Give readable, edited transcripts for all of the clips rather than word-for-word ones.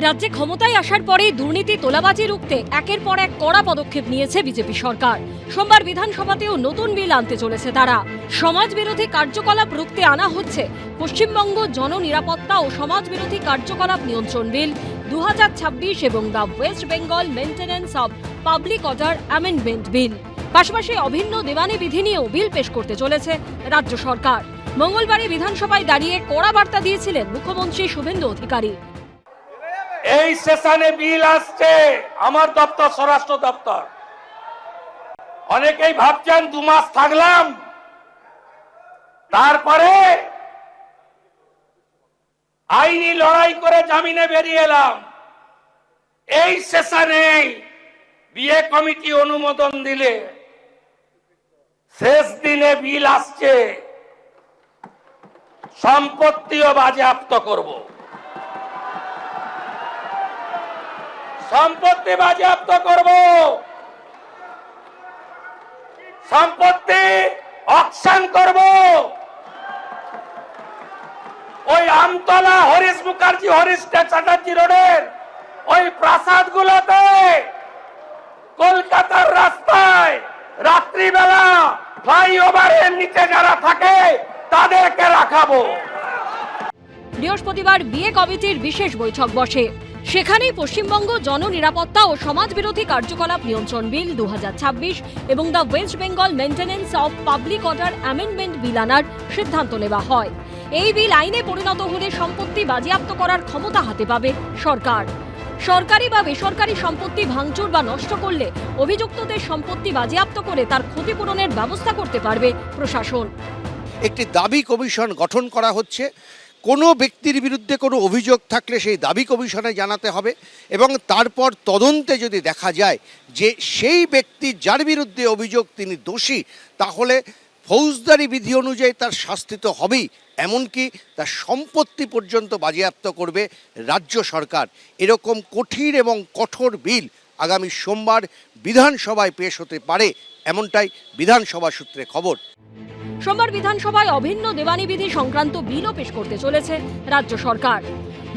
রাজ্যে ক্ষমতায় আসার পরে দুর্নীতি তোলাবাজি রুখতে একের পর এক কড়া পদক্ষেপ নিয়েছে বিজেপি সরকার। সোমবার বিধানসভাতেও নতুন বিল আনতে চলেছে তারা। সমাজ বিরোধী কার্যকলাপ রুখতে আনা হচ্ছে পশ্চিমবঙ্গ জননিরাপত্তা ও সমাজ বিরোধী কার্যকলাপ নিয়ন্ত্রণ বিল 2026 এবং the West Bengal maintenance of public order amendment bill. পাশাপাশি অভিন্ন দেওয়ানি বিধি নিয়েও বিল পেশ করতে চলেছে রাজ্য সরকার। মঙ্গলবারে বিধানসভায় দাঁড়িয়ে কড়া বার্তা দিয়েছিলেন মুখ্যমন্ত্রী শুভেন্দু অধিকারী। এই সেশনে বিল আসছে আমার দপ্তর, স্বরাষ্ট্র দপ্তর। অনেকেই ভাবছেন 2 মাস থাকলাম তারপরে আইনি লড়াই করে জামিনে বেরিয়ে এলাম। এই সেশনে বিয়ে কমিটি অনুমোদন দিলে শেষ দিনে বিল আসছে, সম্পত্তিও বাজেয়াপ্ত করব। সম্পত্তি বাজেয়াপ্ত করব, সম্পত্তি অকশন করব। ওই আমতলা হরিশ মুখার্জি, হরিশ চ্যাটার্জি রোডের ওই প্রাসাদগুলোতে কলকাতার রাস্তায় রাত্রিবেলা ফ্লাইওভারের নিচে যারা থাকে তাদেরকে রাখাবো। বৃহস্পতিবার বিয়ে কমিটির বিশেষ বৈঠক বসে। সেখানেই পশ্চিমবঙ্গ জননিরাপত্তা ও সমাজ বিরোধী কার্যকলাপ নিয়ন্ত্রণ বিল 2026 এবং the West Bengal maintenance of public order amendment bill আনার সিদ্ধান্ত নেওয়া হয়। এই বিল আইনে পরিণত হলে সম্পত্তি বাজেয়াপ্ত করার ক্ষমতা হাতে পাবে সরকার। সরকারি বা বেসরকারি সম্পত্তি ভাঙচুর বা নষ্ট করলে অভিযুক্তদের সম্পত্তি বাজেয়াপ্ত করে তার ক্ষতিপূরণের ব্যবস্থা করতে পারবে প্রশাসন। একটি দাবি কমিশন গঠন করা হচ্ছে। কোনো ব্যক্তির বিরুদ্ধে কোনো অভিযোগ থাকলে সেই দাবি কমিশনে জানাতে হবে এবং তারপর তদন্তে যদি দেখা যায় যে সেই ব্যক্তি যার বিরুদ্ধে অভিযোগ তিনি দোষী, তাহলে ফৌজদারি বিধি অনুযায়ী তার শাস্তি তো হবেই, এমনকি তার সম্পত্তি পর্যন্ত বাজেয়াপ্ত করবে রাজ্য সরকার। এরকম কঠিন এবং কঠোর বিল আগামী সোমবার বিধানসভায় পেশ হতে পারে, এমনটাই বিধানসভা সূত্রে খবর। সোমবার বিধানসভায় অভিন্ন দেওয়ানি বিধি সংক্রান্ত বিলও পেশ করতে চলেছে রাজ্য সরকার।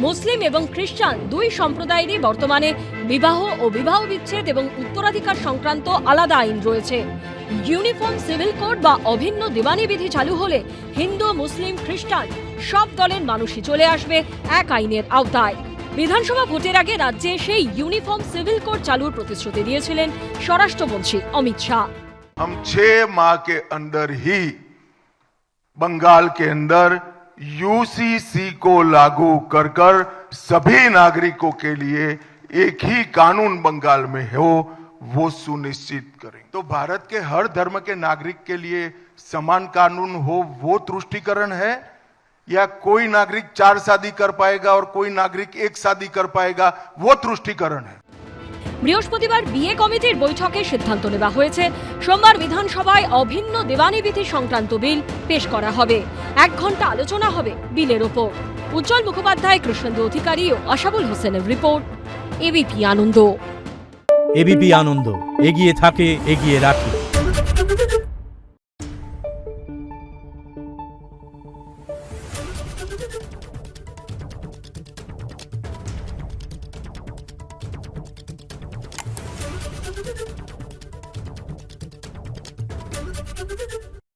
মুসলিম এবং খ্রিস্টান দুই সম্প্রদায়েরই বর্তমানে বিবাহ ও বিবাহ বিচ্ছেদ এবং উত্তরাধিকার সংক্রান্ত আলাদা আইন রয়েছে। ইউনিফর্ম সিভিল কোড বা অভিন্ন দেওয়ানি বিধি চালু হলে হিন্দু, মুসলিম, খ্রিস্টান সব দলের মানুষই চলে আসবে এক আইনের আওতায়। বিধানসভা ভোটের আগে রাজ্যে সেই ইউনিফর্ম সিভিল কোড চালুর প্রতিশ্রুতি দিয়েছিলেন স্বরাষ্ট্রমন্ত্রী অমিত শাহ। हम 6 माह के अंदर ही बंगाल के अंदर यूसीसी को लागू कर कर सभी नागरिकों के लिए एक ही कानून बंगाल में हो वो सुनिश्चित करें। तो भारत के हर धर्म के नागरिक के लिए समान कानून हो वो तुष्टीकरण है, या कोई नागरिक 4 शादी कर पाएगा और कोई नागरिक 1 शादी कर पाएगा वो तुष्टीकरण है। বৃহস্পতিবার বিয়ে কমিটির বৈঠকে সিদ্ধান্ত নেওয়া হয়েছে সোমবার বিধানসভায় অভিন্ন দেওয়ানি বিধি সংক্রান্ত বিল পেশ করা হবে। 1 ঘন্টা আলোচনা হবে বিলের ওপর। উজ্জ্বল মুখোপাধ্যায়, কৃষ্ণেন্দু অধিকারী ও আশাবুল হোসেনের রিপোর্ট, এবিপি আনন্দ। এবিপি আনন্দ এগিয়ে থাকে, এগিয়ে রাখে।